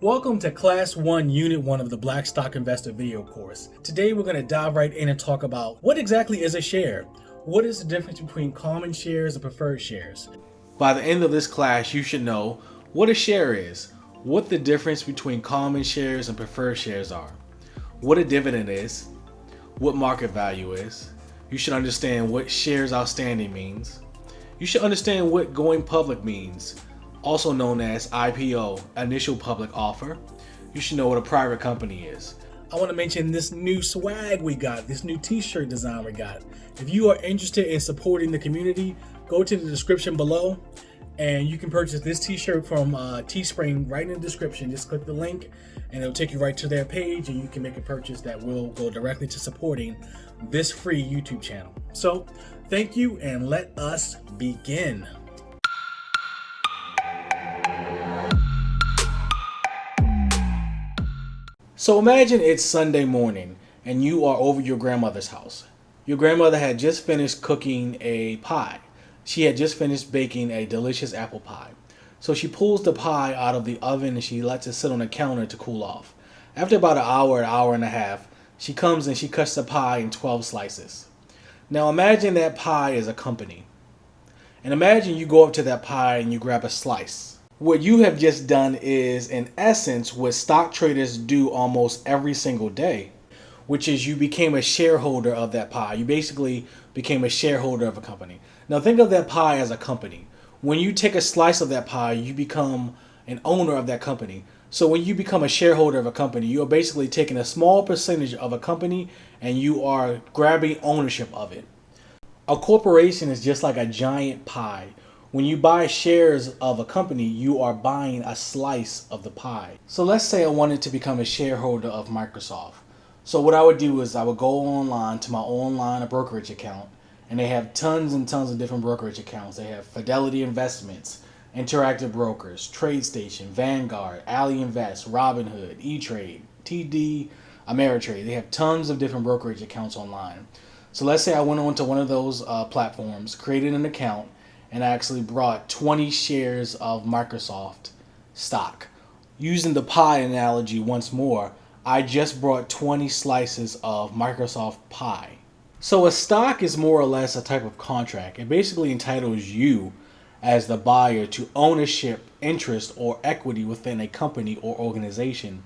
Welcome to Class 1, Unit 1 of the Black Stock Investor video course. Today we're going to dive right in and talk about what exactly is a share. What is the difference between common shares and preferred shares? By the end of this class, you should know what a share is, what the difference between common shares and preferred shares are, what a dividend is, what market value is. You should understand what shares outstanding means. You should understand what going public means, also known as IPO, initial public offer. You should know what a private company is. I want to mention this new swag we got, this new t-shirt design we got. If you are interested in supporting the community, go to the description below and you can purchase this t-shirt from Teespring right in the description. Just click the link and it'll take you right to their page and you can make a purchase that will go directly to supporting this free YouTube channel. So thank you and let us begin. So imagine it's Sunday morning and you are over your grandmother's house. Your grandmother had just finished cooking a pie. She had just finished baking a delicious apple pie. So she pulls the pie out of the oven and she lets it sit on the counter to cool off. After about an hour and a half, she comes and she cuts the pie in 12 slices. Now imagine that pie is a company. And imagine you go up to that pie and you grab a slice. What you have just done is, in essence, what stock traders do almost every single day, which is you became a shareholder of that pie. You basically became a shareholder of a company. Now think of that pie as a company. When you take a slice of that pie, you become an owner of that company. So when you become a shareholder of a company, you are basically taking a small percentage of a company and you are grabbing ownership of it. A corporation is just like a giant pie. When you buy shares of a company, you are buying a slice of the pie. So let's say I wanted to become a shareholder of Microsoft. So what I would do is I would go online to my online brokerage account, and they have tons and tons of different brokerage accounts. They have Fidelity Investments, Interactive Brokers, TradeStation, Vanguard, Alley Invest, Robinhood, E-Trade, TD, Ameritrade. They have tons of different brokerage accounts online. So let's say I went onto one of those platforms, created an account, and I actually brought 20 shares of Microsoft stock. Using the pie analogy once more, I just brought 20 slices of Microsoft pie. So a stock is more or less a type of contract. It basically entitles you as the buyer to ownership, interest, or equity within a company or organization.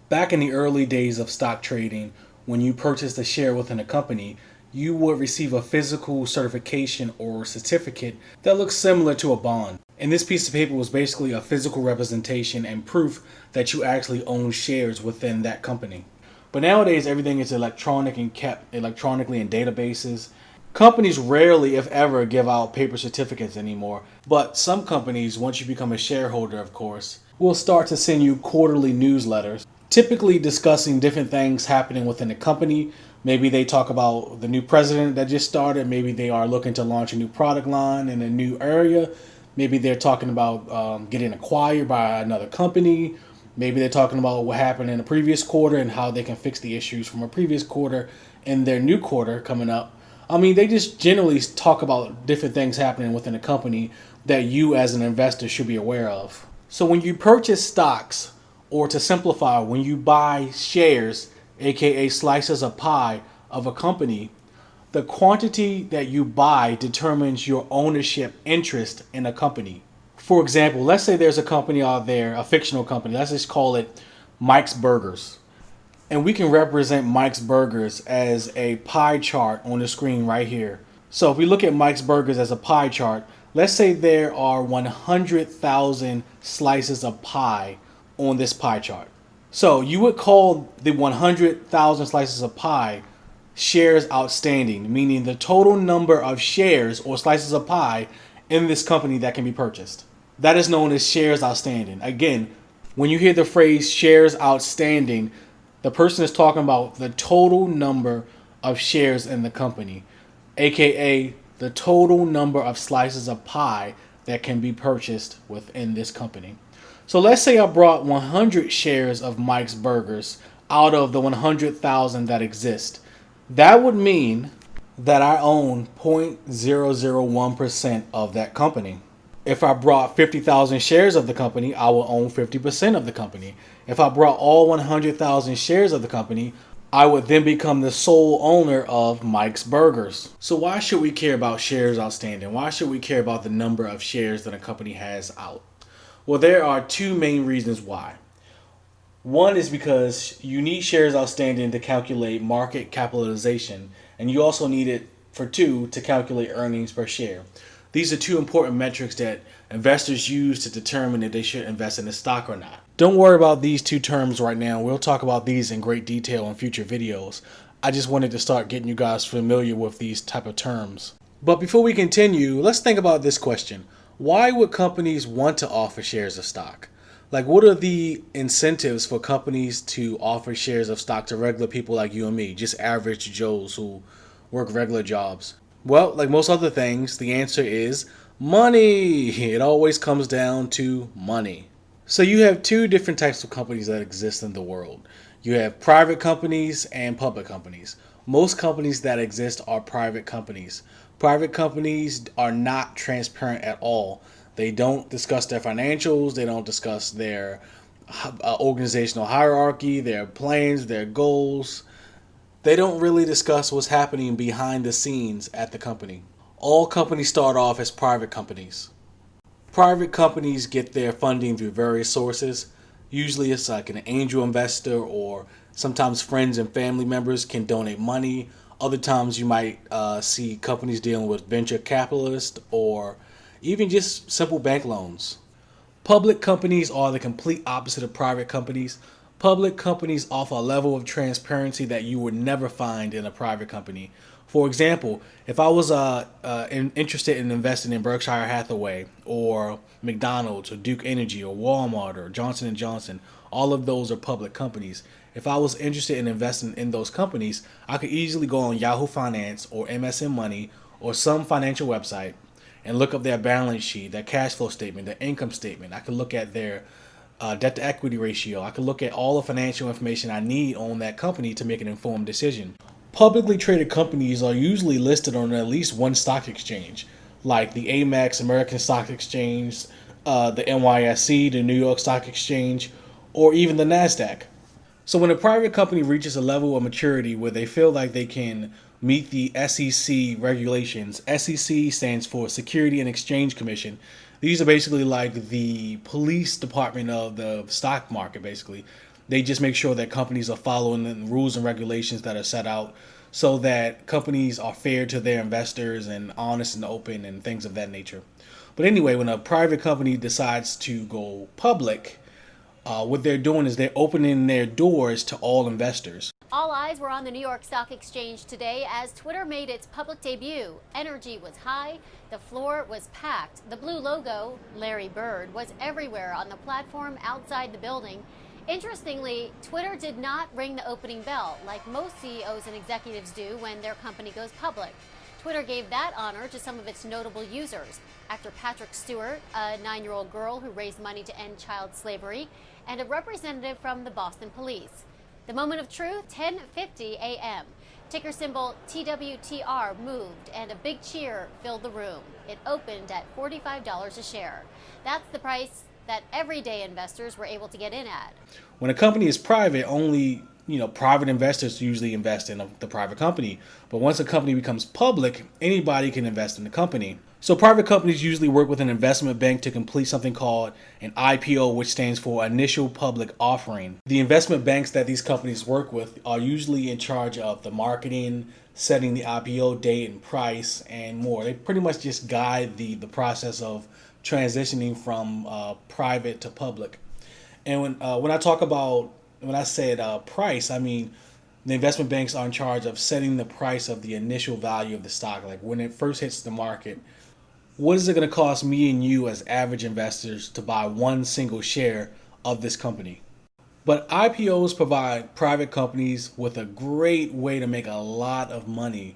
Back in the early days of stock trading, when you purchased a share within a company, you would receive a physical certification or certificate that looks similar to a bond. And this piece of paper was basically a physical representation and proof that you actually own shares within that company. But nowadays, everything is electronic and kept electronically in databases. Companies rarely, if ever, give out paper certificates anymore. But some companies, once you become a shareholder, of course, will start to send you quarterly newsletters, typically discussing different things happening within the company. Maybe they talk about the new president that just started. Maybe they are looking to launch a new product line in a new area. Maybe they're talking about getting acquired by another company. Maybe they're talking about what happened in the previous quarter and how they can fix the issues from a previous quarter in their new quarter coming up. I mean, they just generally talk about different things happening within a company that you as an investor should be aware of. So when you purchase stocks, or to simplify, when you buy shares, aka slices of pie of a company, the quantity that you buy determines your ownership interest in a company. For example, let's say there's a company out there, a fictional company, let's just call it Mike's Burgers. And we can represent Mike's Burgers as a pie chart on the screen right here. So if we look at Mike's Burgers as a pie chart, let's say there are 100,000 slices of pie on this pie chart. So you would call the 100,000 slices of pie shares outstanding, meaning the total number of shares or slices of pie in this company that can be purchased. That is known as shares outstanding. Again, when you hear the phrase shares outstanding, the person is talking about the total number of shares in the company, aka the total number of slices of pie that can be purchased within this company. So let's say I brought 100 shares of Mike's Burgers out of the 100,000 that exist. That would mean that I own 0.001% of that company. If I brought 50,000 shares of the company, I will own 50% of the company. If I brought all 100,000 shares of the company, I would then become the sole owner of Mike's Burgers. So why should we care about shares outstanding? Why should we care about the number of shares that a company has out? Well, there are two main reasons why. One is because you need shares outstanding to calculate market capitalization, and you also need it for two to calculate earnings per share. These are two important metrics that investors use to determine if they should invest in a stock or not. Don't worry about these two terms right now. We'll talk about these in great detail in future videos. I just wanted to start getting you guys familiar with these type of terms. But before we continue, let's think about this question. Why would companies want to offer shares of stock? Like, what are the incentives for companies to offer shares of stock to regular people like you and me, just average Joes who work regular jobs? Well, like most other things, the answer is money. It always comes down to money. So you have two different types of companies that exist in the world. You have private companies and public companies. Most companies that exist are private companies. Private companies are not transparent at all. They don't discuss their financials. They don't discuss their organizational hierarchy, their plans, their goals. They don't really discuss what's happening behind the scenes at the company. All companies start off as private companies. Private companies get their funding through various sources. Usually it's like an angel investor, or sometimes friends and family members can donate money. Other times you might see companies dealing with venture capitalists or even just simple bank loans. Public companies are the complete opposite of private companies. Public companies offer a level of transparency that you would never find in a private company. For example, if I was interested in investing in Berkshire Hathaway or McDonald's or Duke Energy or Walmart or Johnson & Johnson, all of those are public companies. If I was interested in investing in those companies, I could easily go on Yahoo Finance or MSN Money or some financial website and look up their balance sheet, their cash flow statement, their income statement. I could look at their debt to equity ratio. I could look at all the financial information I need on that company to make an informed decision. Publicly traded companies are usually listed on at least one stock exchange, like the Amex American Stock Exchange, the NYSE, the New York Stock Exchange, or even the NASDAQ. So when a private company reaches a level of maturity where they feel like they can meet the SEC regulations, SEC stands for Security and Exchange Commission. These are basically like the police department of the stock market, basically. They just make sure that companies are following the rules and regulations that are set out so that companies are fair to their investors and honest and open and things of that nature. But anyway, when a private company decides to go public, what they're doing is they're opening their doors to all investors. All eyes were on the New York Stock Exchange today as Twitter made its public debut. Energy was high, the floor was packed. The blue logo, Larry Bird, was everywhere on the platform outside the building. Interestingly, Twitter did not ring the opening bell like most CEOs and executives do when their company goes public. Twitter gave that honor to some of its notable users. Actor Patrick Stewart, a 9-year-old girl who raised money to end child slavery, and a representative from the Boston Police. The moment of truth, 10:50 a.m. Ticker symbol TWTR moved and a big cheer filled the room. It opened at $45 a share. That's the price that everyday investors were able to get in at. When a company is private, only private investors usually invest in the private company. But once a company becomes public, anybody can invest in the company. So private companies usually work with an investment bank to complete something called an IPO, which stands for Initial Public Offering. The investment banks that these companies work with are usually in charge of the marketing, setting the IPO date and price, and more. They pretty much just guide the process of transitioning from private to public. And when I said price, I mean the investment banks are in charge of setting the price of the initial value of the stock. Like when it first hits the market, what is it going to cost me and you as average investors to buy one single share of this company? But IPOs provide private companies with a great way to make a lot of money.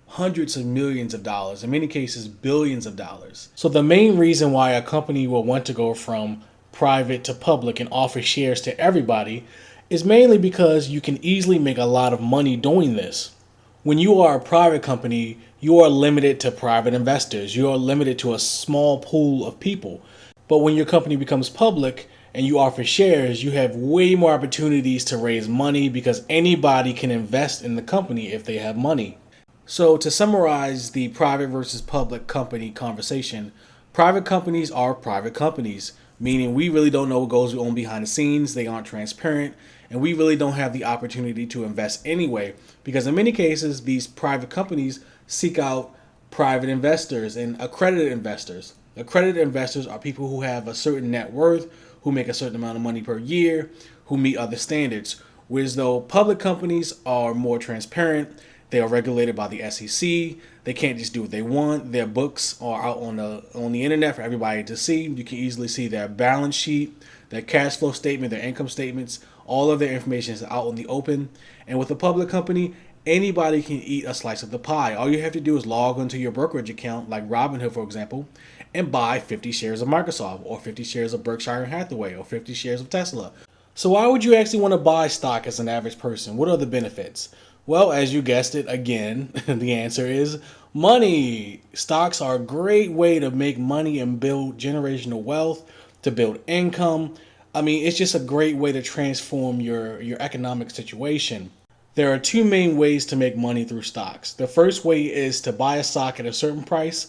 Hundreds of millions of dollars, in many cases billions of dollars. So the main reason why a company will want to go from private to public and offer shares to everybody is mainly because you can easily make a lot of money doing this. When you are a private company, you are limited to private investors. You are limited to a small pool of people. But when your company becomes public and you offer shares, you have way more opportunities to raise money because anybody can invest in the company if they have money. So to summarize the private versus public company conversation, private companies are private companies, meaning we really don't know what goes on behind the scenes. They aren't transparent, and we really don't have the opportunity to invest anyway, because in many cases, these private companies seek out private investors and accredited investors. Accredited investors are people who have a certain net worth, who make a certain amount of money per year, who meet other standards. Whereas though public companies are more transparent, they are regulated by the SEC. They can't just do what they want. Their books are out on the internet for everybody to see. You can easily see their balance sheet, their cash flow statement, their income statements. All of their information is out in the open. And with a public company, anybody can eat a slice of the pie. All you have to do is log into your brokerage account, like Robinhood, for example, and buy 50 shares of Microsoft, or 50 shares of Berkshire Hathaway, or 50 shares of Tesla. So why would you actually want to buy stock as an average person? What are the benefits? Well, as you guessed it, again, the answer is money. Stocks are a great way to make money and build generational wealth, to build income. I mean, it's just a great way to transform your economic situation. There are two main ways to make money through stocks. The first way is to buy a stock at a certain price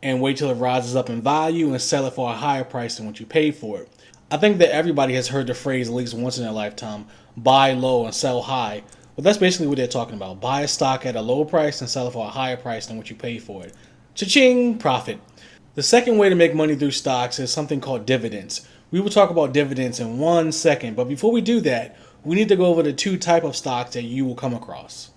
and wait till it rises up in value and sell it for a higher price than what you paid for it. I think that everybody has heard the phrase at least once in their lifetime, buy low and sell high. Well, that's basically what they're talking about. Buy a stock at a lower price and sell it for a higher price than what you paid for it. Cha-ching! Profit. The second way to make money through stocks is something called dividends. We will talk about dividends in 1 second, but before we do that, we need to go over the two types of stocks that you will come across.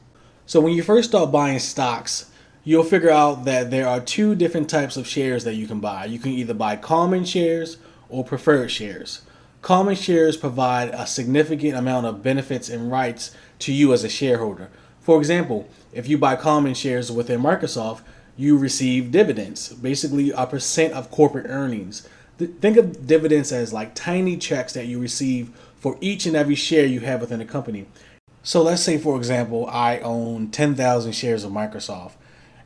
So when you first start buying stocks, you'll figure out that there are two different types of shares that you can buy. You can either buy common shares or preferred shares. Common shares provide a significant amount of benefits and rights to you as a shareholder. For example, if you buy common shares within Microsoft, you receive dividends, basically a percent of corporate earnings. Think of dividends as like tiny checks that you receive for each and every share you have within a company. So let's say, for example, I own 10,000 shares of Microsoft,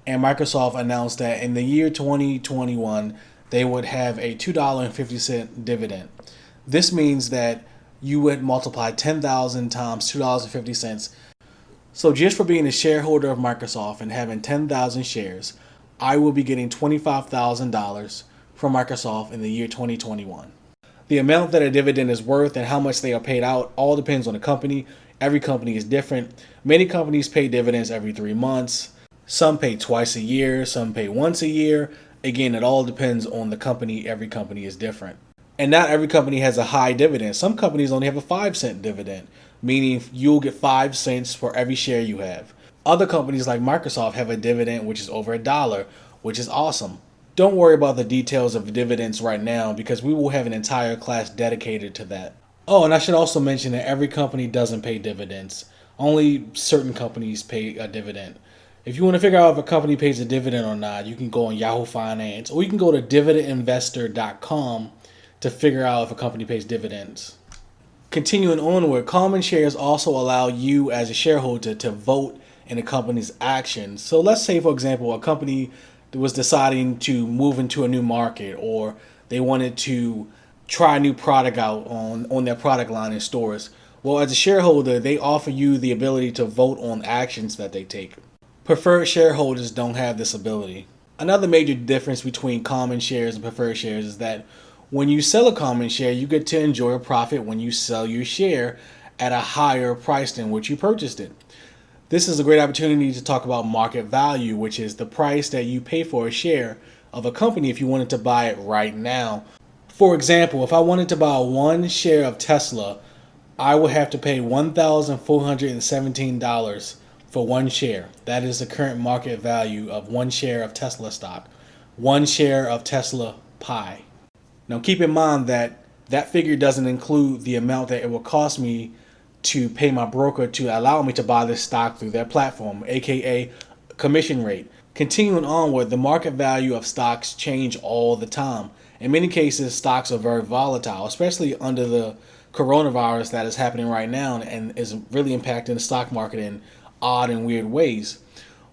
and Microsoft announced that in the year 2021, they would have a $2.50 dividend. This means that you would multiply 10,000 times $2.50. So just for being a shareholder of Microsoft and having 10,000 shares, I will be getting $25,000 from Microsoft in the year 2021. The amount that a dividend is worth and how much they are paid out all depends on the company. Every company is different. Many companies pay dividends every 3 months. Some pay twice a year. Some pay once a year. Again, it all depends on the company. Every company is different. And not every company has a high dividend. Some companies only have a 5-cent dividend, meaning you'll get 5 cents for every share you have. Other companies like Microsoft have a dividend which is over $1, which is awesome. Don't worry about the details of dividends right now because we will have an entire class dedicated to that. Oh, and I should also mention that every company doesn't pay dividends. Only certain companies pay a dividend. If you want to figure out if a company pays a dividend or not, you can go on Yahoo Finance or you can go to dividendinvestor.com to figure out if a company pays dividends. Continuing onward, common shares also allow you as a shareholder to vote in a company's actions. So let's say, for example, a company was deciding to move into a new market or they wanted to try a new product out on their product line in stores. Well, as a shareholder, they offer you the ability to vote on actions that they take. Preferred shareholders don't have this ability. Another major difference between common shares and preferred shares is that when you sell a common share, you get to enjoy a profit when you sell your share at a higher price than what you purchased it. This is a great opportunity to talk about market value, which is the price that you pay for a share of a company if you wanted to buy it right now. For example, if I wanted to buy 1 share of Tesla, I would have to pay $1,417 for 1 share. That is the current market value of 1 share of Tesla stock, 1 share of Tesla pie. Now keep in mind that that figure doesn't include the amount that it will cost me to pay my broker to allow me to buy this stock through their platform, aka commission rate. Continuing onward, the market value of stocks change all the time. In many cases, stocks are very volatile, especially under the coronavirus that is happening right now and is really impacting the stock market in odd and weird ways.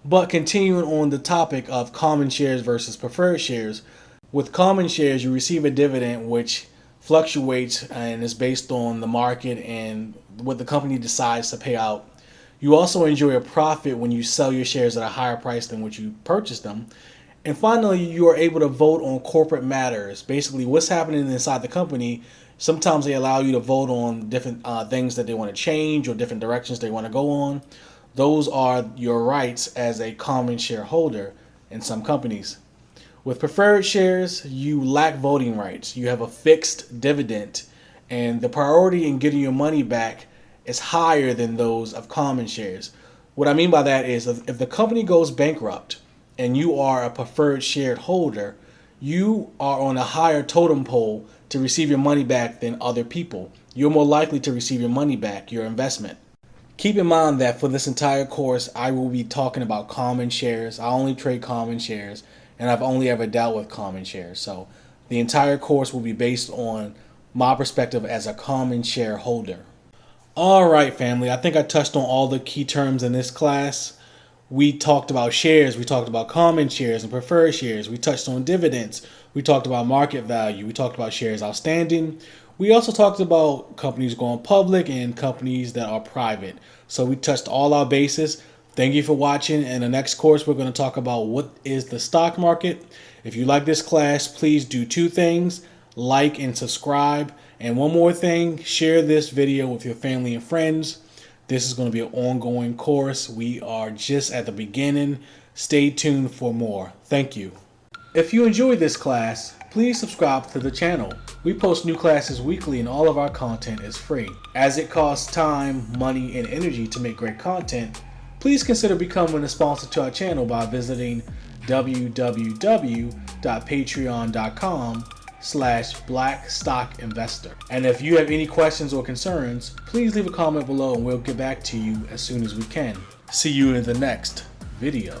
But continuing on the topic of common shares versus preferred shares, with common shares you receive a dividend which fluctuates and is based on the market and what the company decides to pay out. You also enjoy a profit when you sell your shares at a higher price than what you purchased them. And finally, you are able to vote on corporate matters. Basically, what's happening inside the company. Sometimes they allow you to vote on different things that they want to change or different directions they want to go on. Those are your rights as a common shareholder in some companies. With preferred shares, you lack voting rights. You have a fixed dividend, and the priority in getting your money back is higher than those of common shares. What I mean by that is if the company goes bankrupt and you are a preferred share holder, you are on a higher totem pole to receive your money back than other people. You're more likely to receive your money back, your investment. Keep in mind that for this entire course, I will be talking about common shares. I only trade common shares, and I've only ever dealt with common shares. So the entire course will be based on my perspective as a common shareholder. All right, family. I think I touched on all the key terms in this class. We talked about shares. We talked about common shares and preferred shares. We touched on dividends. We talked about market value. We talked about shares outstanding. We also talked about companies going public and companies that are private. So we touched all our bases. Thank you for watching. In the next course, we're going to talk about what is the stock market. If you like this class, please do two things: like and subscribe. And one more thing, share this video with your family and friends. This is going to be an ongoing course. We are just at the beginning. Stay tuned for more. Thank you. If you enjoyed this class, please subscribe to the channel. We post new classes weekly and all of our content is free. As it costs time, money, and energy to make great content, please consider becoming a sponsor to our channel by visiting www.patreon.com/blackstockinvestor. And if you have any questions or concerns, please leave a comment below and we'll get back to you as soon as we can. See you in the next video.